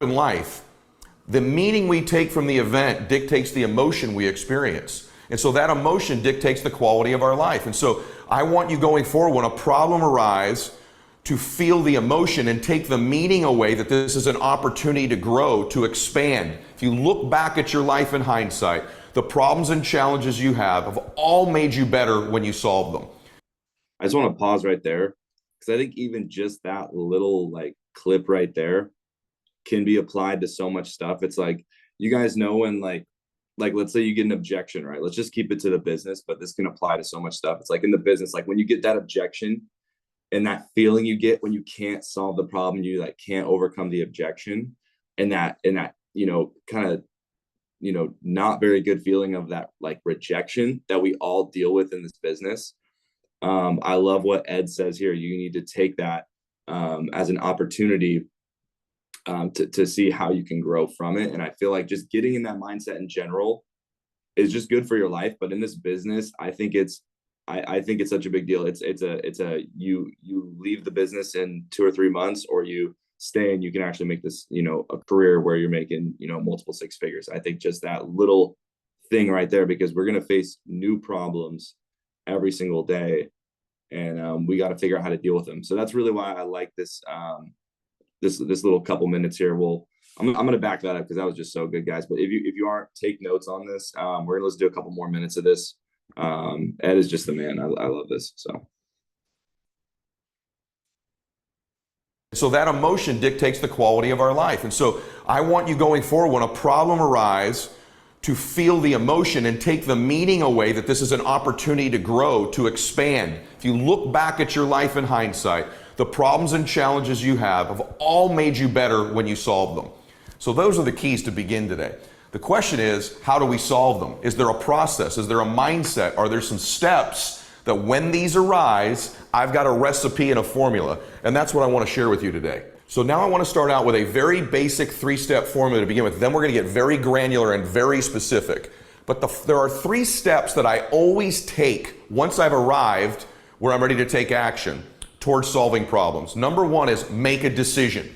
in life, the meaning we take from the event dictates the emotion we experience. And so that emotion dictates the quality of our life. And so I want you going forward, when a problem arises, to feel the emotion and take the meaning away that this is an opportunity to grow, to expand. If you look back at your life in hindsight, the problems and challenges you have all made you better when you solved them. I just want to pause right there, because I think even just that little clip right there can be applied to so much stuff. It's like, you guys know when let's say you get an objection, right? Let's just keep it to the business, but this can apply to so much stuff. It's like in the business, like when you get that objection and that feeling you get when you can't solve the problem, you can't overcome the objection, and that kind of not very good feeling of that rejection that we all deal with in this business. I love what Ed says here. You need to take that as an opportunity to see how you can grow from it. And I feel like just getting in that mindset in general is just good for your life. But in this business, I think it's such a big deal. You leave the business in 2 or 3 months, or you stay and you can actually make this, a career where you're making, multiple 6 figures. I think just that little thing right there, because we're going to face new problems every single day, and we got to figure out how to deal with them. So that's really why I like this this little couple minutes here. I'm going to back that up because that was just so good, guys. But if you aren't, take notes on this. We're going to do a couple more minutes of this. Ed is just the man. I love this. So that emotion dictates the quality of our life. And so I want you going forward, when a problem arises, to feel the emotion and take the meaning away that this is an opportunity to grow, to expand. If you look back at your life in hindsight, the problems and challenges you have all made you better when you solved them. So those are the keys to begin today. The question is, how do we solve them? Is there a process? Is there a mindset? Are there some steps that when these arise, I've got a recipe and a formula? And that's what I want to share with you today. So now I want to start out with a very basic 3-step formula to begin with. Then we're going to get very granular and very specific. But there are 3 steps that I always take once I've arrived where I'm ready to take action towards solving problems. Number 1 is make a decision.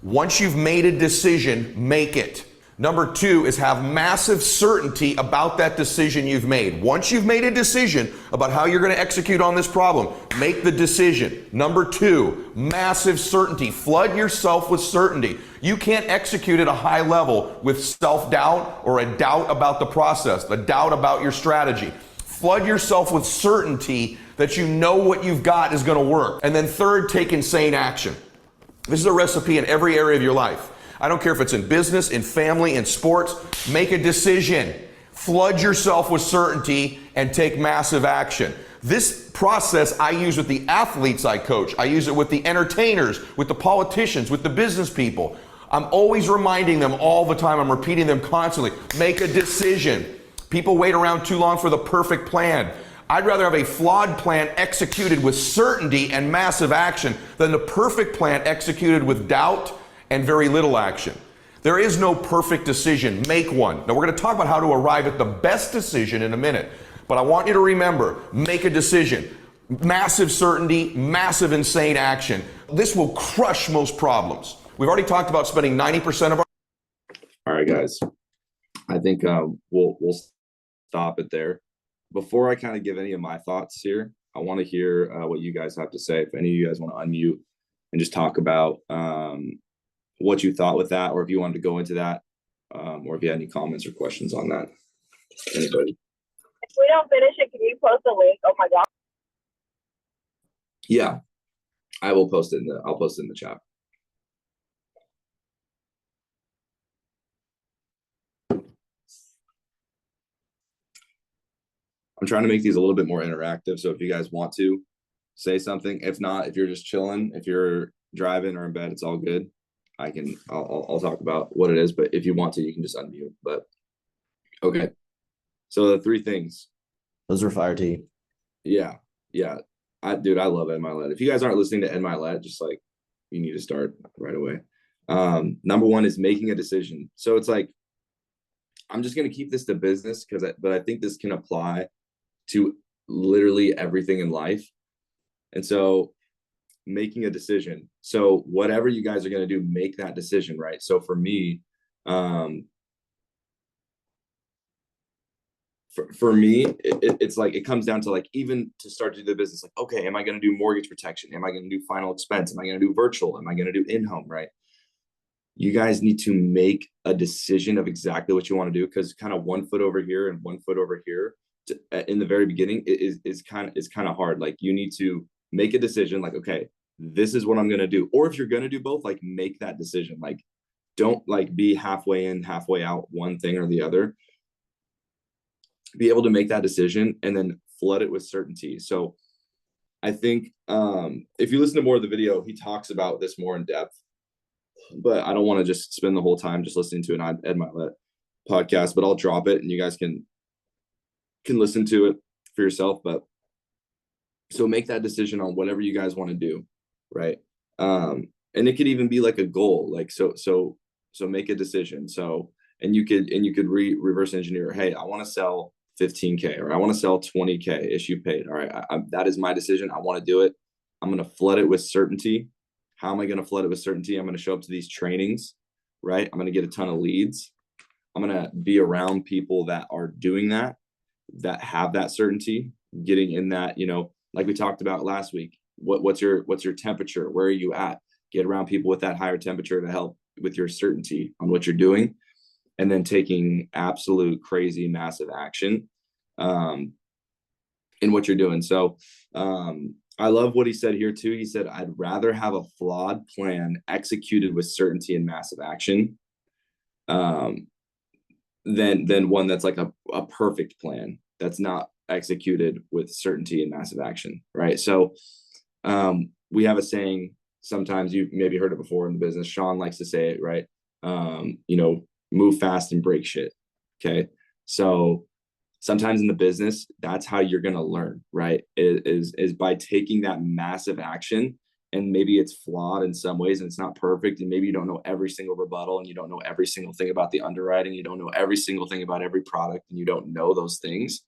Once you've made a decision, make it. Number 2 is have massive certainty about that decision you've made. Once you've made a decision about how you're going to execute on this problem, make the decision. Number 2, massive certainty. Flood yourself with certainty. You can't execute at a high level with self-doubt or a doubt about the process, a doubt about your strategy. Flood yourself with certainty that you know what you've got is going to work. And then 3rd, take insane action. This is a recipe in every area of your life. I don't care if it's in business, in family, in sports. Make a decision. Flood yourself with certainty and take massive action. This process I use with the athletes I coach. I use it with the entertainers, with the politicians, with the business people. I'm always reminding them all the time. I'm repeating them constantly. Make a decision. People wait around too long for the perfect plan. I'd rather have a flawed plan executed with certainty and massive action than the perfect plan executed with doubt and very little action. There is no perfect decision. Make one. Now we're going to talk about how to arrive at the best decision in a minute, but I want you to remember, make a decision. Massive certainty, massive insane action. This will crush most problems. We've already talked about spending 90% of our... All right, guys. I think we'll stop it there. Before I kind of give any of my thoughts here, I want to hear what you guys have to say. If any of you guys want to unmute and just talk about what you thought with that, or if you wanted to go into that, or if you had any comments or questions on that. Anybody? If we don't finish it, can you post a link? Oh my God. Yeah, I will post it I'll post it in the chat. I'm trying to make these a little bit more interactive. So if you guys want to say something, if not, if you're just chilling, if you're driving or in bed, it's all good. I'll talk about what it is, but if you want to, you can just unmute. But okay. So the 3 things. Those are fire tea. Yeah. I love Ed Milet. If you guys aren't listening to Ed Milet, just you need to start right away. Number 1 is making a decision. So it's I'm just going to keep this to business but I think this can apply to literally everything in life. And so making a decision. So whatever you guys are going to do, make that decision, right? So for me, for me, it's like, it comes down to like, even to start to do the business, like, okay, am I going to do mortgage protection? Am I going to do final expense? Am I going to do virtual? Am I going to do in-home, right? You guys need to make a decision of exactly what you want to do, because kind of 1 foot over here and 1 foot over here in the very beginning is kind of hard. Like, you need to make a decision, like, okay, this is what I'm going to do. Or if you're going to do both, like, make that decision. Like, don't like be halfway in, halfway out, one thing or the other. Be able to make that decision and then flood it with certainty. So I think if you listen to more of the video, he talks about this more in depth, but I don't want to just spend the whole time just listening to an Ed Mylett podcast, but I'll drop it and you guys can listen to it for yourself. But so make that decision on whatever you guys want to do, right? And it could even be like a goal, like so make a decision. So and you could reverse engineer. Hey, I want to sell 15K, or I want to sell 20K issue paid. All right, that is my decision. I want to do it. I'm going to flood it with certainty. How am I going to flood it with certainty? I'm going to show up to these trainings, right? I'm going to get a ton of leads. I'm going to be around people that are doing that have that certainty, getting in that, like we talked about last week. What's your temperature? Where are you at? Get around people with that higher temperature to help with your certainty on what you're doing. And then taking absolute crazy massive action in what you're doing. So I love what he said here too. He said, I'd rather have a flawed plan executed with certainty and massive action than one that's like a perfect plan that's not executed with certainty and massive action, right? So we have a saying, sometimes you've maybe heard it before in the business. Sean likes to say it, right? Move fast and break shit. Okay. So sometimes in the business, that's how you're going to learn, right? Is by taking that massive action, and maybe it's flawed in some ways and it's not perfect. And maybe you don't know every single rebuttal, and you don't know every single thing about the underwriting. You don't know every single thing about every product, and you don't know those things,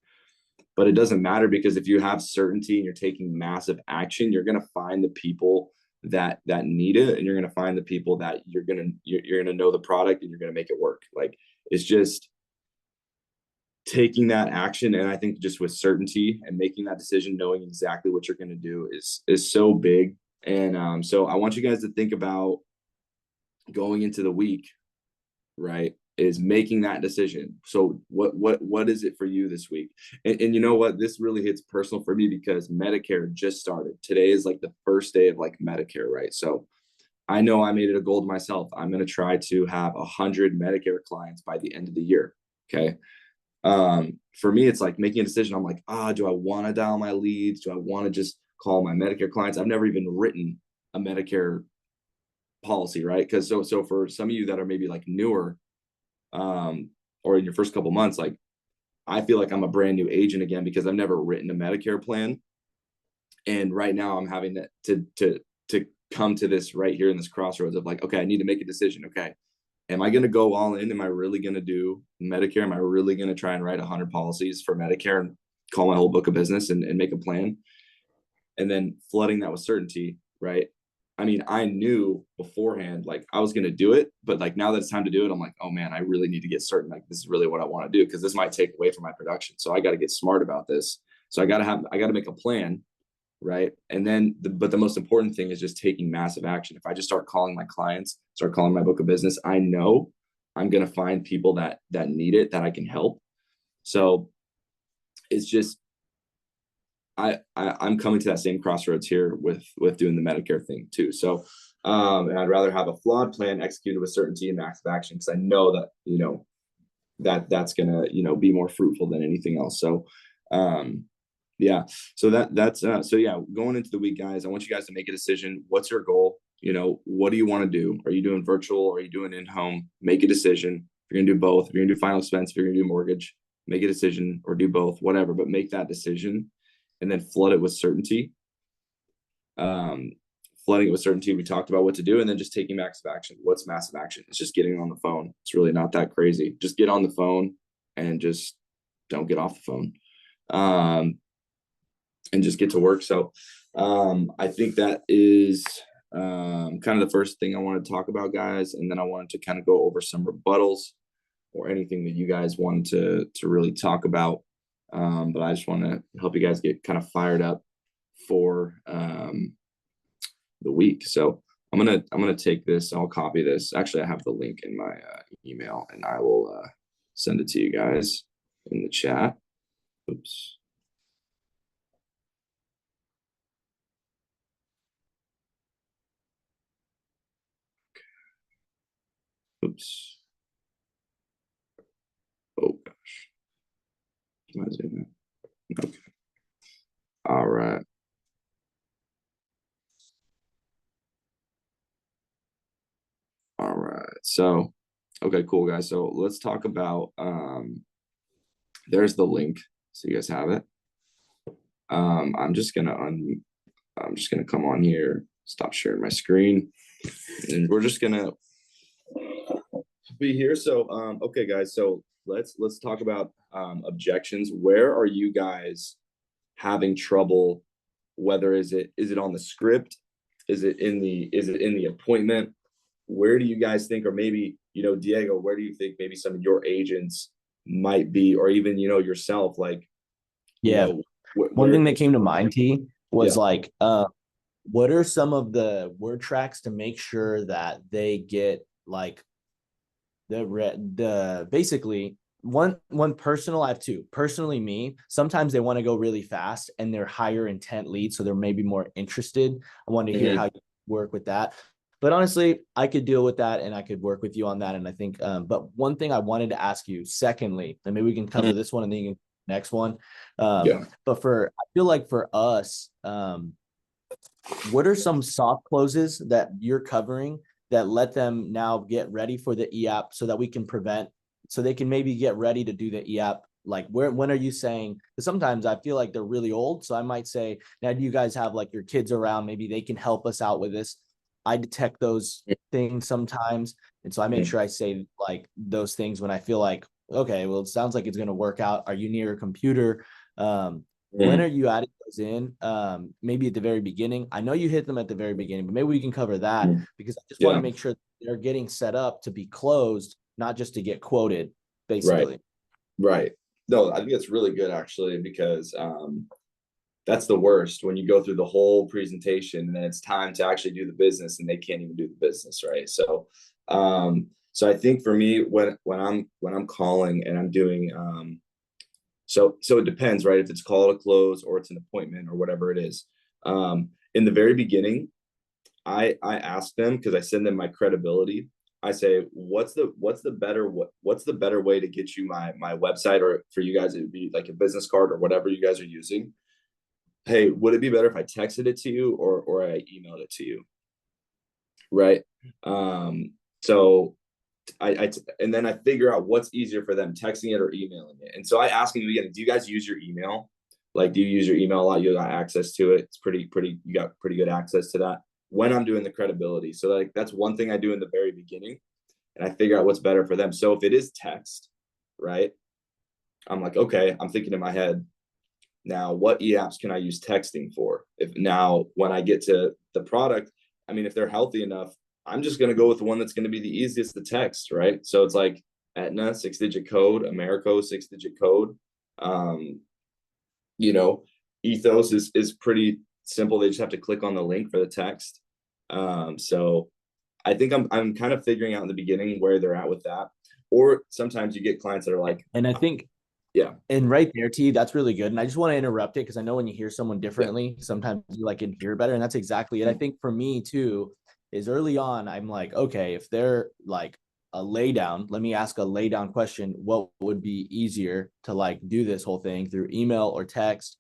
but it doesn't matter, because if you have certainty and you're taking massive action, you're going to find the people that need it, and you're going to find the people that you're going to know the product, and you're going to make it work. Like, it's just taking that action. And I think just with certainty and making that decision, knowing exactly what you're going to do is so big. And so I want you guys to think about going into the week, right, is making that decision. So what is it for you this week? And you know what, this really hits personal for me, because Medicare just started. Today is like the first day of like Medicare, right? So I know I made it a goal to myself. I'm going to try to have 100 Medicare clients by the end of the year. Okay. For me, it's like making a decision. I'm like, do I want to dial my leads? Do I want to just call my Medicare clients? I've never even written a Medicare policy, right? Because so for some of you that are maybe like newer, or in your first couple months, like, I feel like I'm a brand new agent again, because I've never written a Medicare plan. And right now I'm having to come to this right here in this crossroads of like, okay, I need to make a decision. Okay, am I going to go all in? Am I really going to do Medicare? Am I really going to try and write 100 policies for Medicare and call my whole book of business and make a plan? And then flooding that with certainty, right? I mean, I knew beforehand, like, I was going to do it, but like, now that it's time to do it, I'm like, oh man, I really need to get certain. Like, this is really what I want to do, because this might take away from my production. So I got to get smart about this. So I got to make a plan, right? And then, but the most important thing is just taking massive action. If I just start calling my clients, start calling my book of business, I know I'm going to find people that need it, that I can help. So it's just, I'm coming to that same crossroads here with doing the Medicare thing too. So, and I'd rather have a flawed plan executed with certainty and massive action, because I know that, that's going to, be more fruitful than anything else. So, yeah, so that's so yeah, going into the week, guys, I want you guys to make a decision. What's your goal? What do you want to do? Are you doing virtual? Are you doing in-home? Make a decision. If you're going to do both, if you're going to do final expense, if you're going to do mortgage, make a decision, or do both, whatever, but make that decision. And then flood it with certainty. Flooding it with certainty. We talked about what to do, and then just taking massive action. What's massive action? It's just getting on the phone. It's really not that crazy. Just get on the phone and just don't get off the phone. And just get to work. So I think that is kind of the first thing I want to talk about, guys, and then I wanted to kind of go over some rebuttals or anything that you guys wanted to really talk about. But I just want to help you guys get kind of fired up for the week. So I'm gonna take this. I'll copy this. Actually, I have the link in my email, and I will send it to you guys in the chat. Oops. Oops. Oh gosh. Okay. All right. All right. So, okay, cool, guys. So let's talk about there's the link. So you guys have it. I'm just gonna come on here, stop sharing my screen, and we're just gonna be here. So okay, guys, so let's talk about objections. Where are you guys having trouble? Whether is it on the script? Is it in the appointment? Where do you guys think, or maybe, Diego, where do you think maybe some of your agents might be, or even, yourself, like, Yeah. One thing that came to mind, T, was Yeah. like, what are some of the word tracks to make sure that they get like the basically one personal. I have two. Personally, me, sometimes they want to go really fast and they're higher intent leads, so they're maybe more interested. I want to hear how you work with that. But honestly, I could deal with that and I could work with you on that. And I think, but one thing I wanted to ask you, secondly, and maybe we can cover this one and then you can next one. Yeah. But I feel like for us, what are some soft closes that you're covering that let them now get ready for the eApp so that we can so they can maybe get ready to do the eApp? Like when are you saying, because sometimes I feel like they're really old. So I might say, now do you guys have like your kids around? Maybe they can help us out with this. I detect those things sometimes. And so I make sure I say like those things when I feel like, okay, well, it sounds like it's going to work out. Are you near a computer? When are you adding those in? Maybe at the very beginning. I know you hit them at the very beginning, but maybe we can cover that because I just want to make sure they're getting set up to be closed, not just to get quoted, basically. Right. No, I think it's really good actually, because that's the worst when you go through the whole presentation and then it's time to actually do the business and they can't even do the business, right? So so I think for me, when I'm calling and I'm doing so it depends, right? If it's call to close or it's an appointment or whatever it is. In the very beginning, I ask them, because I send them my credibility. I say, what's the better way to get you my website, or for you guys, it'd be like a business card or whatever you guys are using. Hey, would it be better if I texted it to you or I emailed it to you? Right. So and then I figure out what's easier for them, texting it or emailing it. And so I ask them again, do you guys use your email? Like, do you use your email a lot? You got access to it. It's pretty, you got pretty good access to that when I'm doing the credibility. So like, that's one thing I do in the very beginning, and I figure out what's better for them. So if it is text, right, I'm like, okay, I'm thinking in my head, now what eApps can I use texting for? If now when I get to the product, I mean, if they're healthy enough, I'm just going to go with the one that's going to be the easiest to text, right? So it's like Aetna, 6-digit code, Americo, 6-digit code. Ethos is pretty simple. They just have to click on the link for the text. So I think I'm kind of figuring out in the beginning where they're at with that. Or sometimes you get clients that are like, and I think, yeah. And right there, T, that's really good. And I just want to interrupt it because I know when you hear someone differently, sometimes you like can hear better. And that's exactly it. I think for me too, is early on, I'm like, okay, if they're like a lay down, let me ask a lay down question. What would be easier to like do this whole thing through email or text?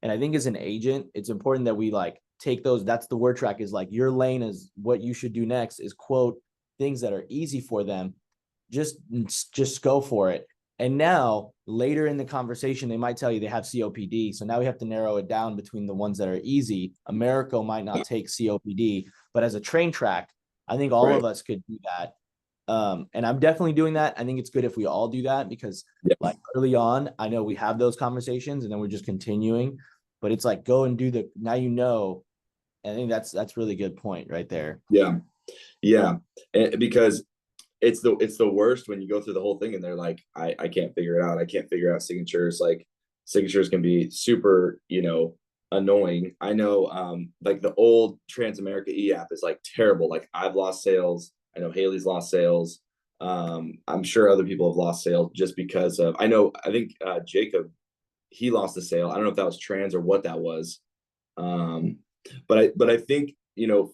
And I think as an agent, it's important that we like take those. That's the word track, is like your lane is what you should do next is quote things that are easy for them. Just go for it. And now later in the conversation, they might tell you they have COPD. So now we have to narrow it down between the ones that are easy. Americo might not take COPD, but as a train track, I think all of us could do that. And I'm definitely doing that. I think it's good if we all do that because like early on, I know we have those conversations and then we're just continuing. but it's like, go and do the, now, you know, I think that's really good point right there. Yeah. Yeah. And because it's the worst when you go through the whole thing and they're like, I can't figure it out. I can't figure out signatures. Like signatures can be super, annoying. I know like the old Transamerica eApp is like terrible. Like I've lost sales. I know Haley's lost sales. I'm sure other people have lost sales just because of, I think Jacob, he lost a sale. I don't know if that was trans or what that was. But I think,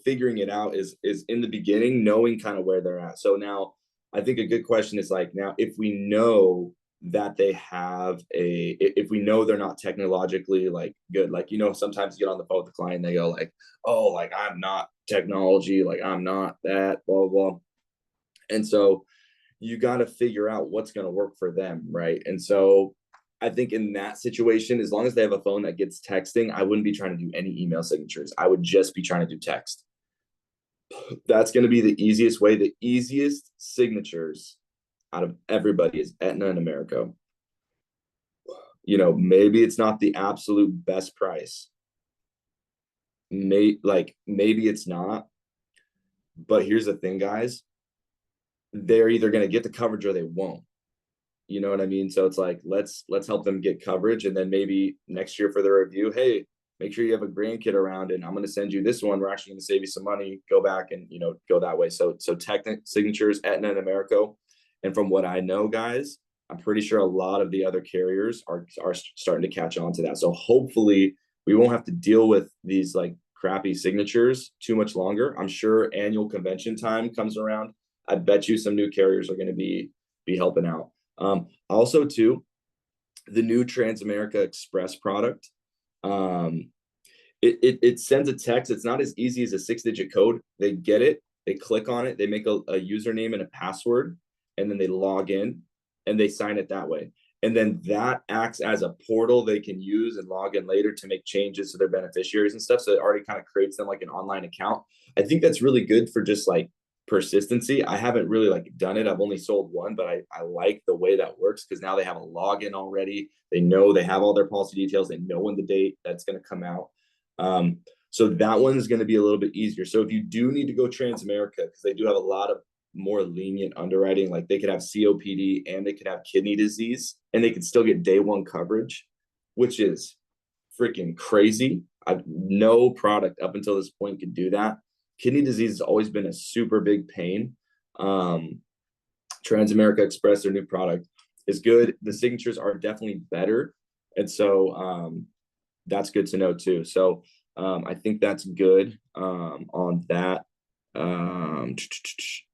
figuring it out is in the beginning, knowing kind of where they're at. So now I think a good question is like, now, if we know that they have if we know they're not technologically like good, like, sometimes you get on the phone with the client and they go like, oh, like I'm not technology, like I'm not that, blah, blah, blah. And so you got to figure out what's going to work for them. Right. And so I think in that situation, as long as they have a phone that gets texting, I wouldn't be trying to do any email signatures. I would just be trying to do text. That's going to be the easiest way. The easiest signatures out of everybody is Aetna and America. Maybe it's not the absolute best price. Maybe it's not. But here's the thing, guys. They're either going to get the coverage or they won't. You know what I mean? So it's like, let's help them get coverage. And then maybe next year for the review, hey, make sure you have a grandkid around and I'm going to send you this one. We're actually going to save you some money. Go back and, go that way. So Technic signatures, Aetna and America. And from what I know, guys, I'm pretty sure a lot of the other carriers are starting to catch on to that. So hopefully we won't have to deal with these like crappy signatures too much longer. I'm sure annual convention time comes around. I bet you some new carriers are going to be helping out. Also too, the new Transamerica Express product, it sends a text. It's not as easy as a 6-digit code. They get it, they click on it, they make a username and a password, and then they log in and they sign it that way. And then that acts as a portal they can use and log in later to make changes to their beneficiaries and stuff. So it already kind of creates them like an online account. I think that's really good for just like persistency. I haven't really like done it. I've only sold one, but I like the way that works because now they have a login already. They know they have all their policy details. They know when the date that's going to come out. So that one is going to be a little bit easier. So if you do need to go Transamerica, because they do have a lot of more lenient underwriting, like they could have COPD and they could have kidney disease and they could still get day one coverage, which is freaking crazy. No product up until this point could do that. Kidney disease has always been a super big pain. Transamerica Express, their new product, is good. The signatures are definitely better. And so that's good to know too. So I think that's good on that.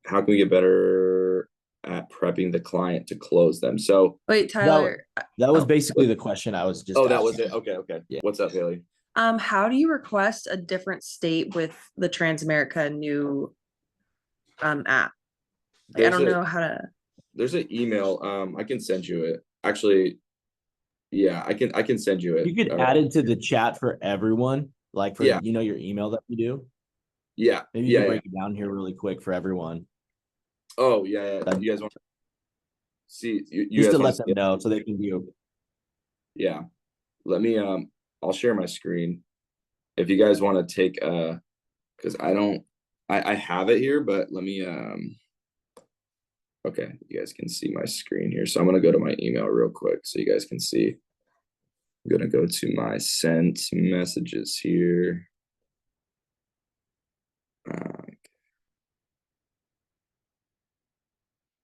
How can we get better at prepping the client to close them? So wait, Tyler. That was basically the question I was just that asking. was it. Okay. Yeah. What's up, Haley? How do you request a different state with the Transamerica new app? Like, I don't know how to. There's an email. I can send you it. Actually, yeah, I can send you it. You could add it to the chat for everyone, like for Yeah. your email that you do. Yeah. Maybe you can break it down here really quick for everyone. Oh yeah. You guys want to see? You Just guys to want let them know so they can do. Yeah. Let me I'll share my screen if you guys want to take because I have it here, but let me okay, you guys can see my screen here. So I'm gonna go to my email real quick so you guys can see. I'm gonna go to my sent messages here.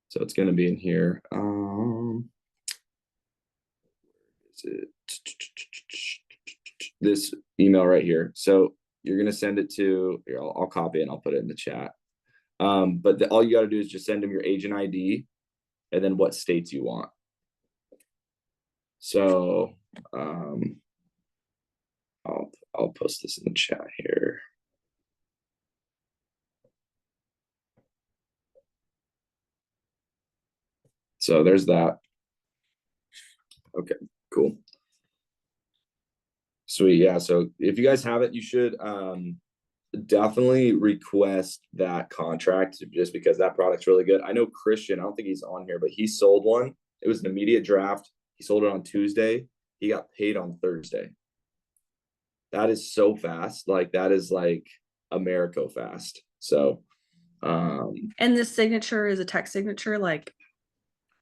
So it's gonna be in here. Is it this email right here? So you're gonna send it to. Here, I'll copy it and I'll put it in the chat. But all you got to do is just send them your agent ID and then what states you want. So I'll post this in the chat here. So there's that. Okay, cool. Sweet. Yeah. So if you guys have it, you should definitely request that contract just because that product's really good. I know Christian, I don't think he's on here, but he sold one. It was an immediate draft. He sold it on Tuesday. He got paid on Thursday. that is so fast. Like that is like America fast. So And the signature is a text signature, like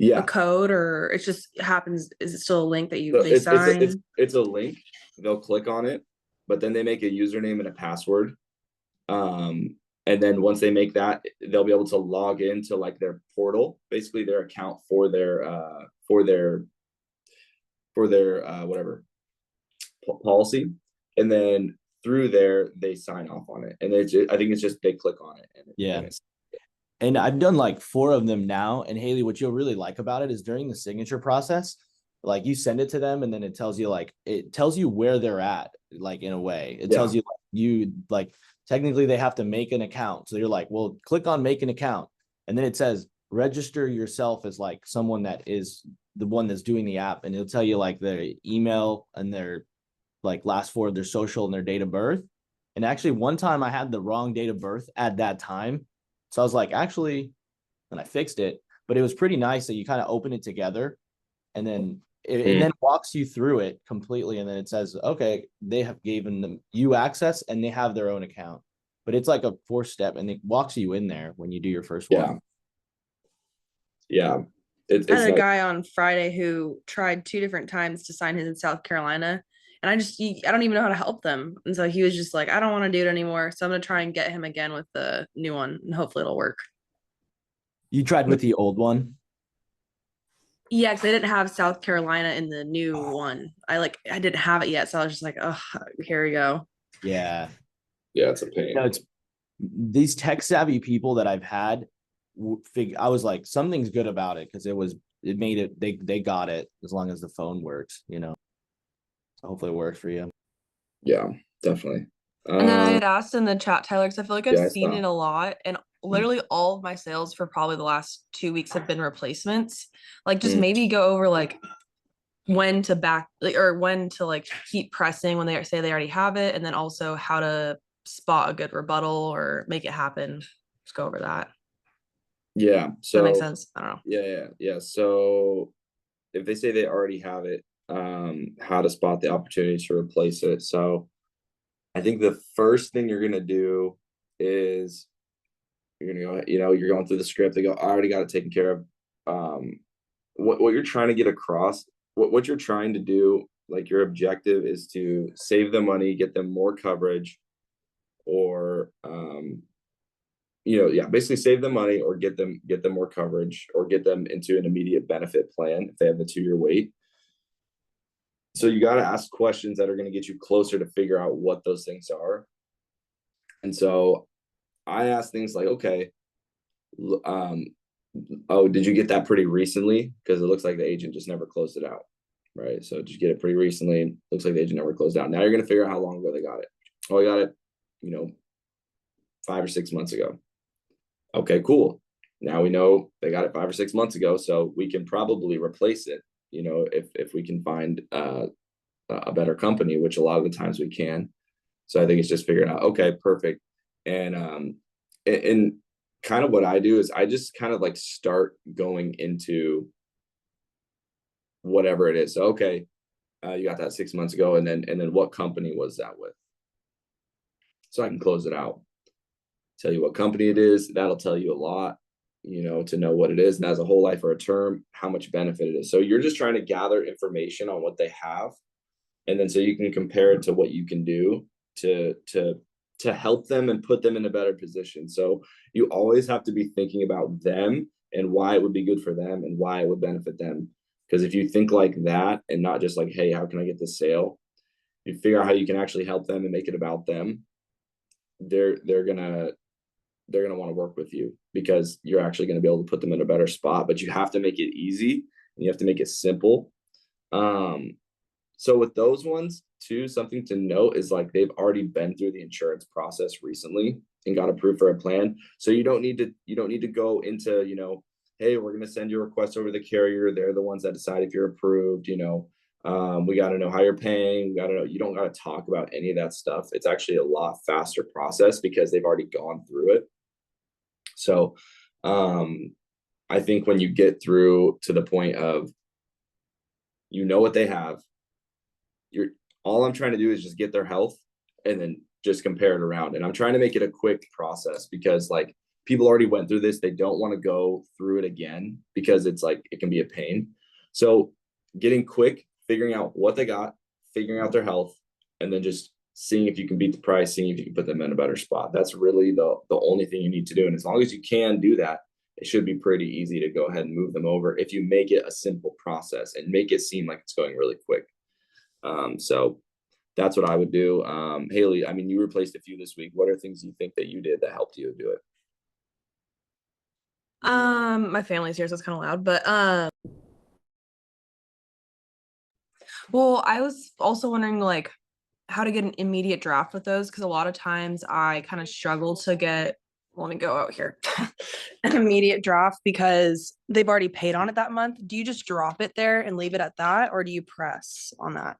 a yeah. code, or it just happens, is it still a link that So they sign? it's a link. They'll click on it, but then they make a username and a password. And then once they make that, they'll be able to log into like their portal, basically their account for their whatever policy, and then through there they sign off on it. And I think it's just they click on it. Yeah. And I've done like 4 of them now. And Haley, what you'll really like about it is during the signature process, like you send it to them and then it tells you where they're at, like in a way. It tells you technically they have to make an account. So you're like, well, click on make an account. And then it says register yourself as like someone that is the one that's doing the app. And it'll tell you like their email and their like last 4 of their social and their date of birth. And actually one time I had the wrong date of birth at that time. So I was like, actually, and I fixed it, but it was pretty nice that you kind of open it together and then it then walks you through it completely. And then it says, okay, they have given them you access and they have their own account, but it's like a 4-step and it walks you in there when you do your first one. Yeah. I had a guy on Friday who tried 2 different times to sign his in South Carolina. And I don't even know how to help them. And so he was just like, I don't want to do it anymore. So I'm going to try and get him again with the new one and hopefully it'll work. You tried with the old one? Yeah, because I didn't have South Carolina in the new one. I didn't have it yet. So I was just like, oh, here we go. Yeah. Yeah, it's a pain. It's these tech savvy people that I've had, I was like, something's good about it because it made it, they got it as long as the phone works, So hopefully it works for you. Yeah, definitely. And then I had asked in the chat, Tyler, because I feel like I've seen it a lot, and literally all of my sales for probably the last 2 weeks have been replacements. Like, just maybe go over like when to when to like keep pressing when they say they already have it, and then also how to spot a good rebuttal or make it happen. Just go over that. Yeah. So that makes sense. I don't know. Yeah. So if they say they already have it, how to spot the opportunity to replace it. So I think the first thing you're gonna do is you're gonna go, you're going through the script. They go, I already got it taken care of. What you're trying to get across, what you're trying to do, like your objective is to save them money, get them more coverage, or basically save them money or get them more coverage or get them into an immediate benefit plan if they have the 2-year wait. So you got to ask questions that are going to get you closer to figure out what those things are. And so I asked things like, okay, did you get that pretty recently? Because it looks like the agent just never closed it out, right? So did you get it pretty recently? Looks like the agent never closed out. Now you're going to figure out how long ago they got it. Oh, I got it, 5 or 6 months ago. Okay, cool. Now we know they got it 5 or 6 months ago, so we can probably replace it, if we can find a better company, which a lot of the times we can. So I think it's just figuring out, okay, perfect. And kind of what I do is I just kind of like start going into whatever it is. So, okay, you got that 6 months ago, and then what company was that with? So I can close it out. Tell you what company it is. That'll tell you a lot, to know what it is. And as a whole life or a term, how much benefit it is. So you're just trying to gather information on what they have. And then so you can compare it to what you can do to help them and put them in a better position. So you always have to be thinking about them and why it would be good for them and why it would benefit them. Because if you think like that and not just like, hey, how can I get this sale? You figure out how you can actually help them and make it about them. They're gonna want to work with you because you're actually going to be able to put them in a better spot, but you have to make it easy and you have to make it simple. So with those ones too, something to note is like they've already been through the insurance process recently and got approved for a plan. So you don't need to go into, hey, we're going to send your request over the carrier. They're the ones that decide if you're approved, we got to know how you're paying. You don't got to talk about any of that stuff. It's actually a lot faster process because they've already gone through it. So I think when you get through to the point of, what they have, all I'm trying to do is just get their health and then just compare it around. And I'm trying to make it a quick process because like people already went through this. They don't want to go through it again because it's like, it can be a pain. So getting quick, figuring out what they got, figuring out their health, and then just seeing if you can beat the price, seeing if you can put them in a better spot. That's really the only thing you need to do. And as long as you can do that, it should be pretty easy to go ahead and move them over if you make it a simple process and make it seem like it's going really quick. So that's what I would do. Haley, I mean, you replaced a few this week. What are things you think that you did that helped you do it? My family's here, so it's kind of loud, but well, I was also wondering like how to get an immediate draft with those because a lot of times I kind of struggle to get, let me go out here, an immediate draft because they've already paid on it that month. Do you just drop it there and leave it at that, or do you press on that?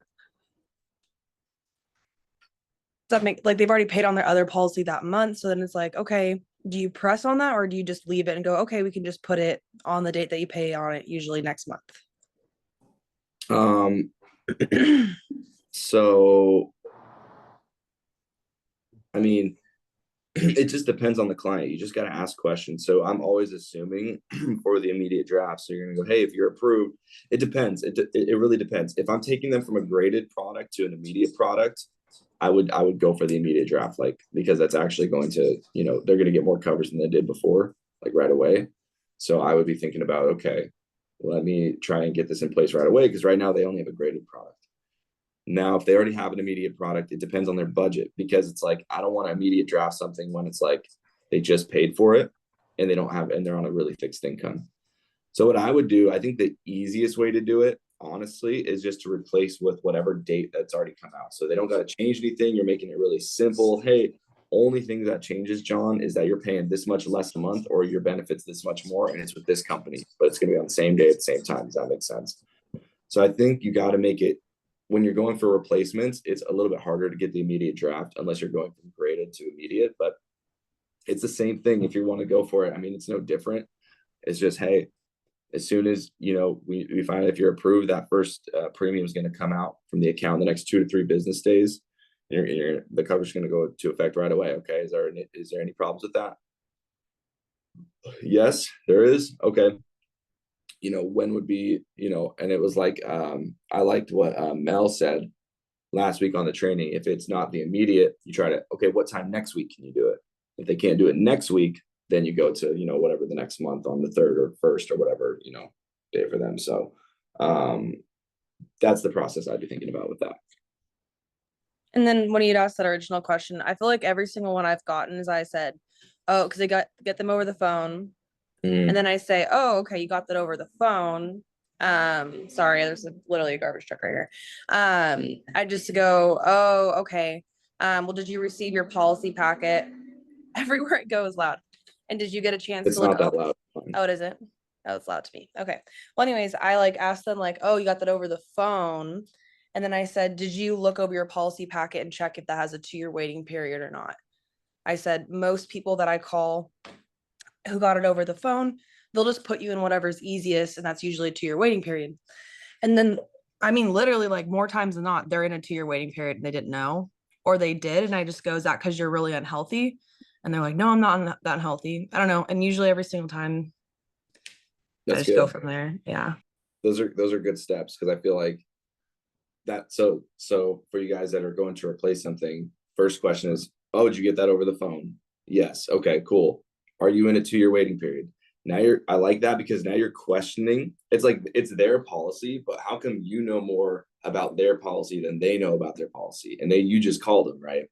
Does that make like they've already paid on their other policy that month? So then it's like, okay, do you press on that or do you just leave it and go, okay, we can just put it on the date that you pay on it, usually next month? So, I mean, it just depends on the client. You just got to ask questions. So I'm always assuming for the immediate draft. So you're going to go, hey, if you're approved, it depends. It really depends. If I'm taking them from a graded product to an immediate product, I would go for the immediate draft, like, because that's actually going to, you know, they're going to get more coverage than they did before, like right away. So I would be thinking about, okay, let me try and get this in place right away. Because right now they only have a graded product. Now, if they already have an immediate product, it depends on their budget because it's like, I don't want to immediate draft something when it's like they just paid for it and they don't have, and they're on a really fixed income. So what I would do, I think the easiest way to do it, honestly, is just to replace with whatever date that's already come out. So they don't got to change anything. You're making it really simple. Hey, only thing that changes, John, is that you're paying this much less a month or your benefits this much more, and it's with this company, but it's going to be on the same day at the same time. Does that make sense? So I think you got to make it, when you're going for replacements, it's a little bit harder to get the immediate draft unless you're going from graded to immediate, but it's the same thing if you want to go for it. I mean, it's no different. It's just, hey, as soon as, you know, we find out if you're approved, that first premium is going to come out from the account in the next 2 to 3 business days. And the coverage is going to go to effect right away. Okay. Is there any problems with that? Yes, there is. Okay. You know, when would be, you know, and it was like, I liked what Mel said last week on the training. If it's not the immediate, you try to, okay, what time next week can you do it? If they can't do it next week, then you go to, you know, whatever the next month on the 3rd or 1st or whatever, you know, day for them. So that's the process I'd be thinking about with that. And then when you'd asked that original question, I feel like every single one I've gotten is I said, oh, because they get them over the phone. And then I say, oh, okay, you got that over the phone. Sorry, there's literally a garbage truck right here. I just go, oh, okay. Well, did you receive your policy packet? Everywhere it goes loud. And did you get a chance It's to look? not that loud. Oh, it isn't? Oh, it's loud to me. Okay. Well, anyways, I like asked them like, oh, you got that over the phone. And then I said, did you look over your policy packet and check if that has a 2-year waiting period or not? I said, most people that I call who got it over the phone, they'll just put you in whatever's easiest. And that's usually a 2-year waiting period. And then, I mean, literally like more times than not, they're in a 2-year waiting period and they didn't know, or they did. And I just go, is that because you're really unhealthy? And they're like, no, I'm not that unhealthy. I don't know. And usually every single time I just go from there. Yeah. Those are good steps. Cause I feel like that. So for you guys that are going to replace something, first question is, oh, did you get that over the phone? Yes. Okay, cool. Are you in a 2-year waiting period? Now I like that because now you're questioning. It's like, it's their policy, but how come you know more about their policy than they know about their policy? And you just called them, right?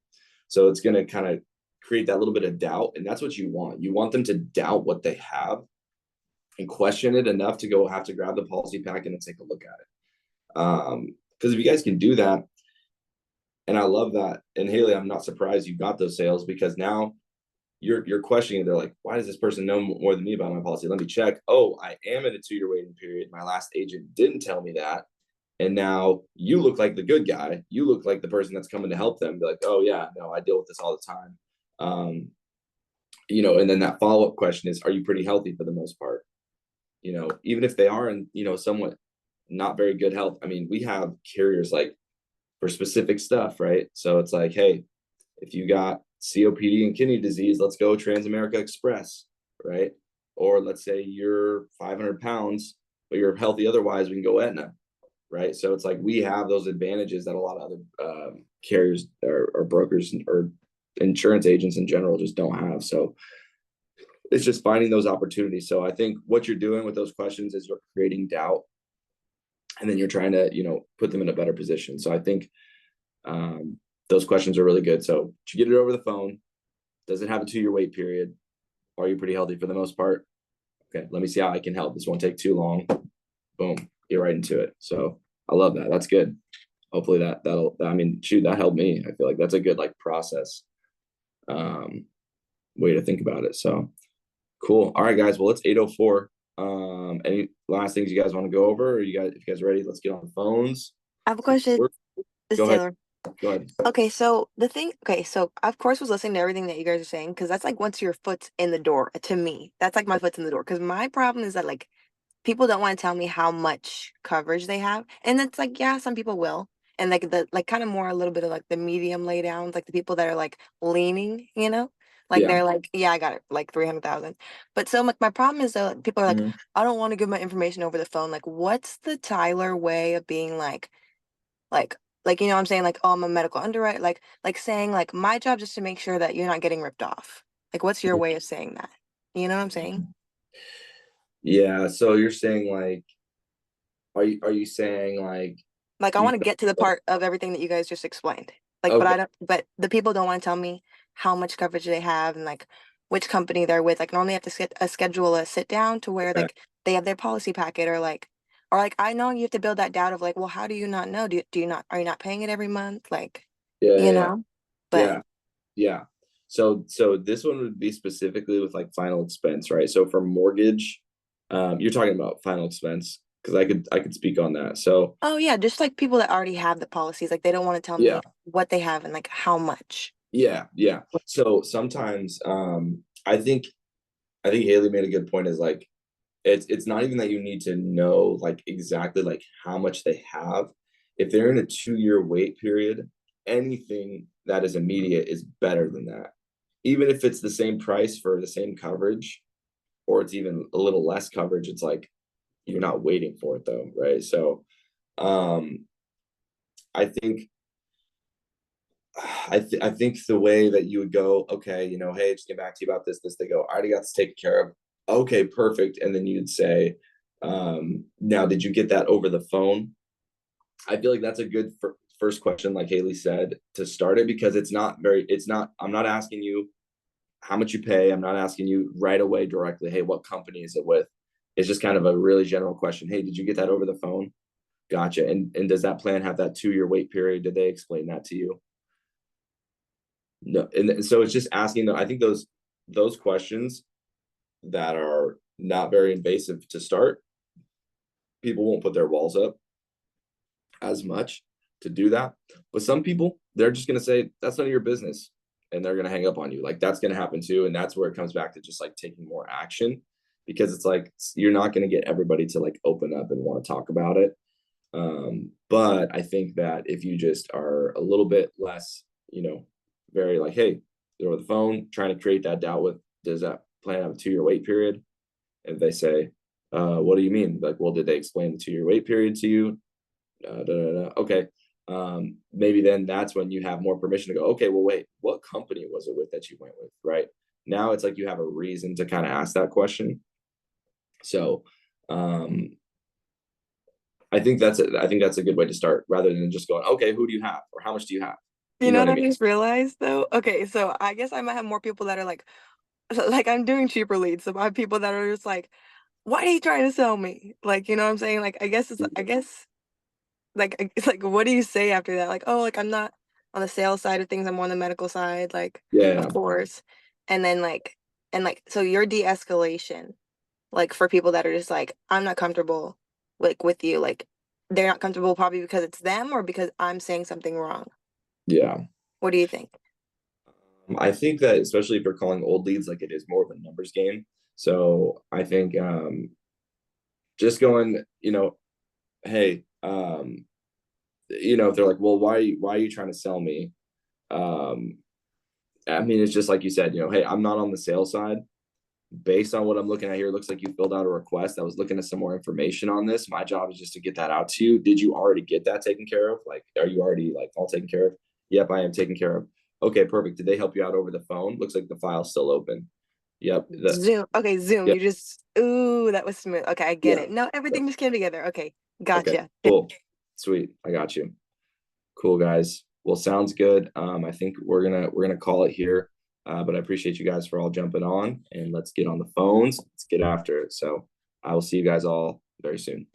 So it's going to kind of create that little bit of doubt. And that's what you want. You want them to doubt what they have and question it enough to go have to grab the policy packet and take a look at it. Because if you guys can do that, and I love that. And Haley, I'm not surprised you got those sales because now you're questioning. They're like, why does this person know more than me about my policy? Let me check. Oh, I am in a 2-year waiting period. My last agent didn't tell me that. And now you look like the good guy. You look like the person that's coming to help them. Be like, oh yeah, no, I deal with this all the time. You know, and then that follow-up question is, are you pretty healthy for the most part? You know, even if they are in, you know, somewhat not very good health. I mean, we have carriers like for specific stuff, right? So it's like, hey, if you got COPD and kidney disease, let's go Transamerica Express, right? Or let's say you're 500 pounds, but you're healthy otherwise, we can go Aetna, right? So it's like we have those advantages that a lot of other carriers or brokers or insurance agents in general just don't have. So it's just finding those opportunities. So I think what you're doing with those questions is you're creating doubt, and then you're trying to, put them in a better position. So I think those questions are really good. So did you get it over the phone? Does it have a 2-year wait period? Are you pretty healthy for the most part? Okay, let me see how I can help. This won't take too long. Boom, get right into it. So I love that. That's good. Hopefully that helped me. I feel like that's a good process way to think about it. So cool. All right, guys. Well, it's 8:04. Any last things you guys want to go over? Or if you guys are ready, let's get on the phones. I have a question. This is Go ahead. Taylor. Go ahead. Okay, so I of course was listening to everything that you guys are saying, because that's like once your foot's in the door, to me, that's like my foot's in the door. Because my problem is that people don't want to tell me how much coverage they have, and it's like, yeah, some people will, and kind of more a little bit of the medium lay downs, like the people that are leaning, Yeah. they're like, yeah, I got it, like 300,000. But so my problem is that people are like, Mhm. I don't want to give my information over the phone. Like, what's the Tyler way of being like you know what I'm saying, oh, I'm a medical underwriter, saying my job is to make sure that you're not getting ripped off. Like, what's your way of saying that? You know what I'm saying? Yeah. So you're saying are you saying I want to get to the part of everything that you guys just explained. Okay. But the people don't want to tell me how much coverage they have and which company they're with. Normally I have to schedule a sit down to where Okay. they have their policy packet, or I know you have to build that doubt of well, how do you not know? Do you not, are you not paying it every month? Yeah. But Yeah. So this one would be specifically with final expense, right? So for mortgage, you're talking about final expense, because I could speak on that. So oh yeah, just people that already have the policies, they don't want to tell yeah. me what they have and how much. Yeah. So sometimes I think Haley made a good point, is it's not even that you need to know exactly how much they have. If they're in a 2-year wait period, anything that is immediate is better than that. Even if it's the same price for the same coverage, or it's even a little less coverage, it's you're not waiting for it though, right? So I think I think the way that you would go, okay, hey, just get back to you about this. They go, I already got this taken care of. Okay, perfect. And then you'd say, now, did you get that over the phone? I feel like that's a good first question, like Haley said, to start it, because I'm not asking you how much you pay. I'm not asking you right away directly, hey, what company is it with? It's just kind of a really general question. Hey, did you get that over the phone? Gotcha. And does that plan have that 2-year wait period? Did they explain that to you? No. And so it's just asking them. I think those questions that are not very invasive to start, people won't put their walls up as much to do that. But some people, they're just going to say, that's none of your business. And they're going to hang up on you. That's going to happen too. And that's where it comes back to just taking more action, because it's you're not going to get everybody to open up and want to talk about it. But I think that if you just are a little bit less, very hey, over the phone, trying to create that doubt with, does that plan have a 2-year wait period? And they say, what do you mean? Well, did they explain the 2-year wait period to you? Okay. Maybe then that's when you have more permission to go, okay, well, wait, what company was it with that you went with? Right now, it's you have a reason to kind of ask that question. So, I think that's a good way to start, rather than just going, okay, who do you have, or how much do you have? You know what I I mean? just realized though? Okay, so I guess I might have more people that are I'm doing cheaper leads. So I have people that are just why are you trying to sell me? You know what I'm saying? I guess it's what do you say after that? Oh, I'm not on the sales side of things, I'm more on the medical side, Yeah. of course. And then so your de-escalation, for people that are just I'm not comfortable with you, they're not comfortable probably because it's them or because I'm saying something wrong. Yeah. What do you think? I think that especially if you're calling old leads, it is more of a numbers game. So I think just going, hey, if they're like, well, why are you trying to sell me? I mean, it's just like you said, hey, I'm not on the sales side. Based on what I'm looking at here, it looks like you filled out a request. I was looking at some more information on this. My job is just to get that out to you. Did you already get that taken care of? Like, are you already like all taken care of? Yep, I am taken care of. Okay, perfect. Did they help you out over the phone? Looks like the file's still open. Yep. Zoom. Okay, Zoom. Yeah. You just ooh, that was smooth. Okay, I get Yeah. it. No, everything just came together. Okay, Okay, gotcha. cool. Sweet. I got you. Cool, guys. Well, sounds good. I think we're gonna call it here. But I appreciate you guys for all jumping on, and let's get on the phones. Let's get after it. So I will see you guys all very soon.